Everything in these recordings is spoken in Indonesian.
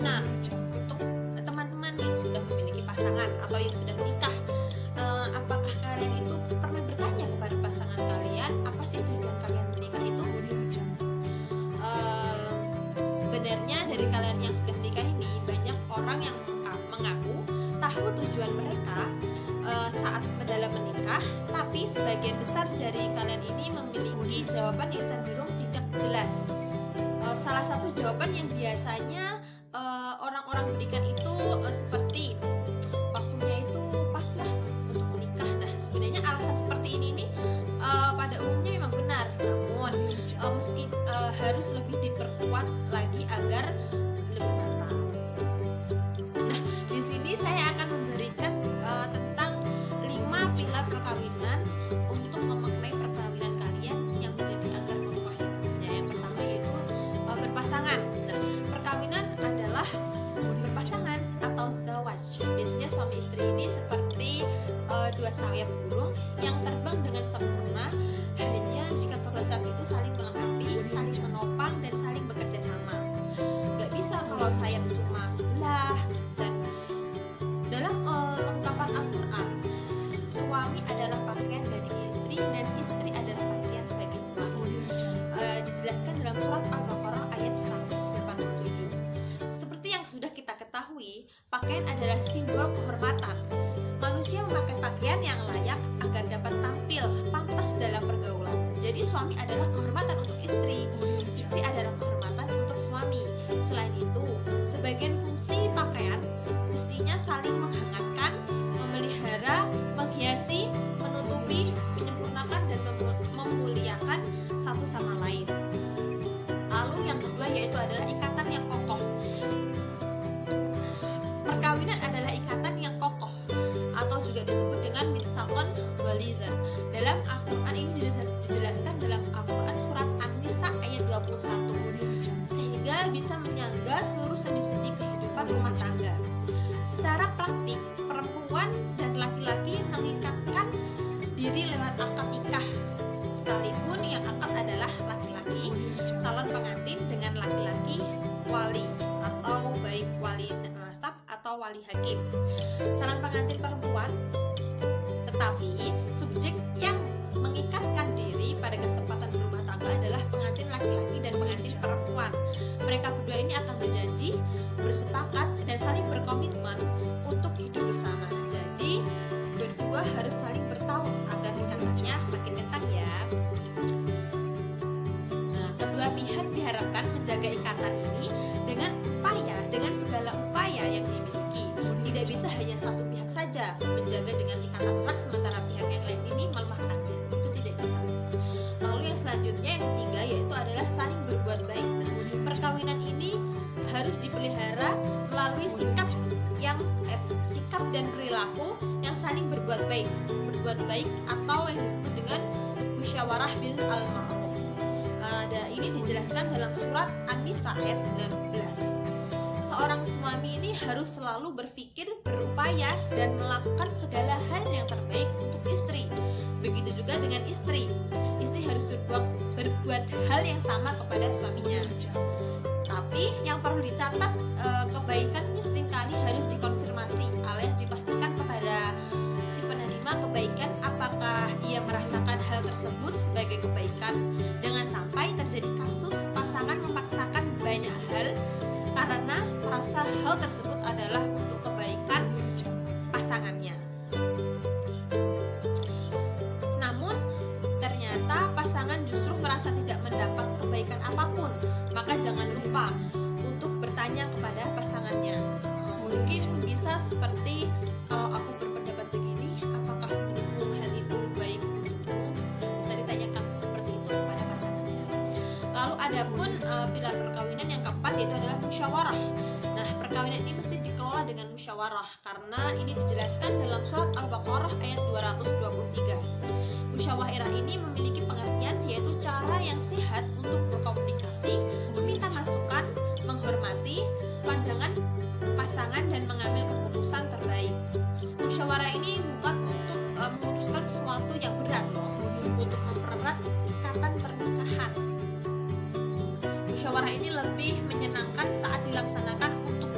perkawinan. Untuk teman-teman yang sudah memiliki pasangan atau yang sudah menikah, apakah kalian itu pernah bertanya kepada pasangan kalian apa sih tujuan kalian menikah itu? Sebenarnya dari kalian yang sudah menikah ini banyak orang yang mengaku tahu tujuan mereka saat dalam menikah, tapi sebagian besar dari kalian ini memiliki jawaban yang cenderung tidak jelas. Salah satu jawaban yang biasanya orang-orang berikan itu seperti waktunya itu pas lah untuk menikah. Nah, sebenarnya alasan seperti ini nih pada umumnya memang benar, namun meski harus lebih diperkuat lagi agar lebih mantap. Nah, di sini saya akan memberikan tentang 5 pilar perkawinan untuk memaknai perkawinan kalian yang menjadi akar kokohnya. Yang pertama yaitu berpasangan. Nah, perkawinan adalah berpasangan atau zawaj. Biasanya suami istri ini seperti dua sayap burung yang terbang dengan sempurna hanya jika kedua sayap itu saling melengkapi, saling menopang, dan saling bekerja sama. Gak bisa kalau sayap cuma sebelah. Dan dalam ungkapan Al-Quran, suami adalah pakaian bagi istri dan istri adalah pakaian bagi suami. Dijelaskan dalam surat Al-Baqarah ayat 187. Seperti yang sudah kita ketahui, pakaian adalah simbol kehormatan. Manusia memakai pakaian yang layak agar dapat tampil pantas dalam pergaulan. Jadi suami adalah kehormatan untuk istri, istri adalah kehormatan untuk suami. Selain itu, sebagian fungsi pakaian mestinya saling menghangatkan, memelihara, menghiasi, menutupi, menyempurnakan, dan memuliakan satu sama lain. Lalu yang kedua yaitu adalah ikatan yang kokoh. Perkawinan adalah ikatan yang kokoh atau juga disebut dengan mitsaqon ghalizan. Dalam Al-Quran ini dijelaskan dalam Al-Quran surat An-Nisa ayat 21, sehingga bisa menyangga seluruh sendi-sendi kehidupan rumah tangga. Secara praktik, perempuan dan laki-laki mengikatkan diri lewat akad nikah, sekalipun yang akad adalah laki-laki calon pengantin dengan laki-laki wali atau baik wali nasab atau wali hakim calon pengantin perempuan. Tetapi subjek yang mengikatkan diri pada kesempatan berumah tangga adalah pengantin laki-laki dan pengantin perempuan. Mereka berdua ini akan berjanji, bersepakat, dan saling berkomitmen untuk hidup bersama. Jadi berdua harus saling bertaut agar ikatannya makin kencang ya. Nah, kedua pihak diharapkan menjaga ikatan ini dengan segala upaya yang dimiliki. Tidak bisa hanya satu pihak saja menjaga dengan ikatan erat sementara pihak yang lain ini melemahkannya. Itu tidak bisa. Lalu yang selanjutnya yang ketiga yaitu adalah saling berbuat baik. Nah, perkawinan ini harus dipelihara melalui sikap dan perilaku yang saling berbuat baik. Berbuat baik atau yang disebut dengan musyawarah bil al-ma'ruf. Ini dijelaskan dalam surat An-Nisa ayat 19. Seorang suami ini harus selalu berpikir, berupaya, dan melakukan segala hal yang terbaik untuk istri. Begitu juga dengan istri. Istri harus berbuat hal yang sama kepada suaminya. Tapi yang perlu dicatat, kebaikan ini seringkali harus dikonfirmasi alias dipastikan kepada si penerima kebaikan apakah ia merasakan hal tersebut sebagai kebaikan. Jangan sampai terjadi kasus pasangan memaksakan banyak hal karena merasa hal tersebut adalah untuk kebaikan pasangannya. Namun ternyata pasangan justru merasa tidak mendapat kebaikan apapun. Maka jangan lupa untuk bertanya kepada pasangannya. Mungkin bisa seperti, kalau aku berpendapat begini, apakah menurutmu hal itu baik untukmu? Bisa ditanyakan seperti itu kepada pasangannya. Lalu adapun pilar perkawinan yang keempat yaitu adalah musyawarah. Nah, perkawinan ini mesti dikelola dengan musyawarah karena ini dijelaskan dalam surat Al-Baqarah ayat 223. Musyawarah ini memiliki pengertian yaitu cara yang sehat untuk berkomunikasi, meminta masukan, menghormati pandangan pasangan, dan mengambil keputusan terbaik. Musyawarah ini bukan untuk memutuskan sesuatu yang berat loh, untuk mempererat ikatan pernikahan. Musyawarah ini lebih menyenangkan saat dilaksanakan untuk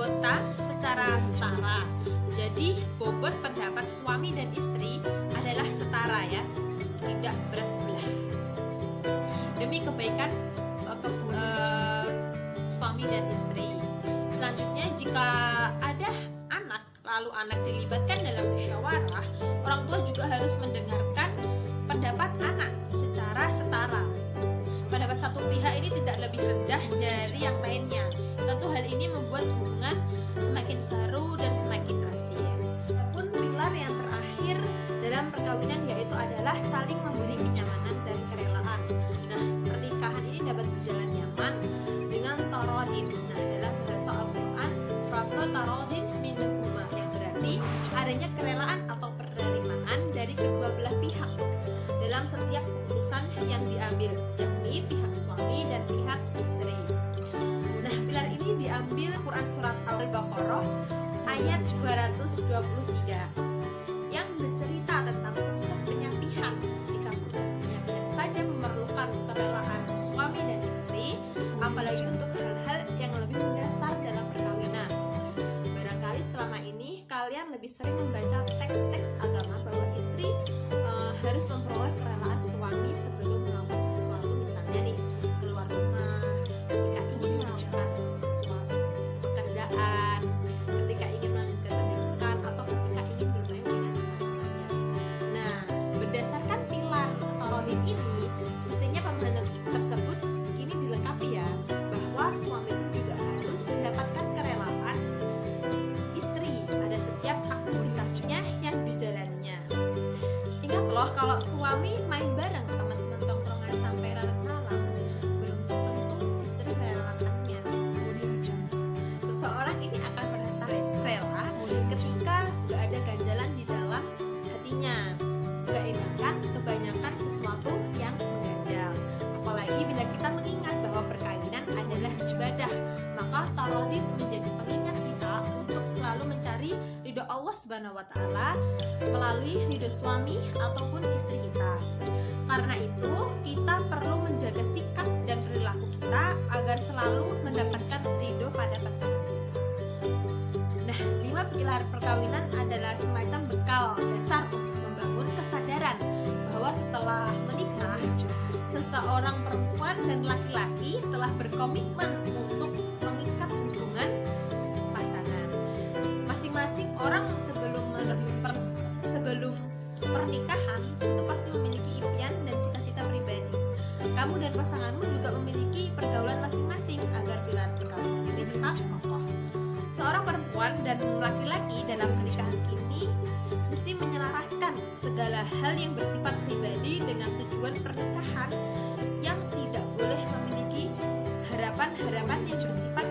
anggota secara setara. Jadi bobot pendapat suami dan istri adalah setara ya, tidak berat sebelah. Demi kebaikan suami dan istri. Selanjutnya, jika ada anak lalu anak dilibatkan dalam musyawarah, orang tua juga harus mendengarkan pendapat anak secara setara. Pendapat satu pihak ini tidak lebih rendah dari yang lainnya. Tentu hal ini membuat hubungan semakin seru dan semakin kasih. Adapun pilar yang terakhir dalam perkawinan yaitu adalah saling memberi kenyamanan dan kerelaan. Nah, pernikahan ini dapat berjalan nyaman dengan tarodin. Nah, dalam bahasa Al-Quran, frase tarodin minhuma yang berarti adanya kerelaan atau penerimaan dari kedua belah pihak dalam setiap keputusan yang diambil, yakni pihak suami dan pihak istri. Nah, pilar ini diambil Quran surat Al-Baqarah ayat 223 yang bercerita tentang proses penyapihan. Jika proses penyapihan saja memerlukan kerelaan suami dan istri, apalagi untuk hal-hal yang lebih mendasar dalam perkawinan. Barangkali selama ini kalian lebih sering membaca teks-teks agama bahwa istri harus memperoleh kerelaan suami sebelum melakukan sesuatu, misalnya nih keluar rumah, ketika ingin melakukan sesuatu pekerjaan, ketika ingin melanjutkan pendidikan, atau ketika ingin bermain dengan teman-temannya. Nah, berdasarkan pilar tarodin ini, mestinya pemahaman tersebut kini dilengkapi ya, bahwa suami pun juga harus mendapatkan kerelaan istri pada setiap aktivitasnya yang dijalaninya. Ingat loh, kalau suami main bareng teman-teman tongkrongan sampai larut malam, belum tentu istri merelakannya. Seseorang ini akan merasa rela ketika gak ada ganjalan di dalam hatinya, gak enakan kebanyakan sesuatu yang mengganjal. Apalagi bila kita mengingat bahwa perkawinan adalah ibadah, maka tarodin menjadi pengingat kita untuk selalu mencari ridho Allah Subhanahu wa Ta'ala melalui ridho suami ataupun istri kita. Karena itu, kita perlu menjaga sikap dan perilaku kita agar selalu mendapatkan ridho pada pasangan kita. Nah, 5 pilar perkawinan adalah semacam bekal dasar untuk membangun kesadaran bahwa setelah menikah, seseorang perempuan dan laki-laki telah berkomitmen untuk mengikat hubungan pasangan. Masing-masing orang sebelum pernikahan itu pasti memiliki impian dan cita-cita pribadi. Kamu dan pasanganmu juga memiliki pergaulan masing-masing agar pilar perkawinan ini tetap kokoh. Seorang perempuan dan laki-laki dalam pernikahan ini mesti menyelaraskan segala hal yang bersifat pribadi dengan tujuan pernikahan yang tidak boleh memiliki harapan-harapan yang bersifat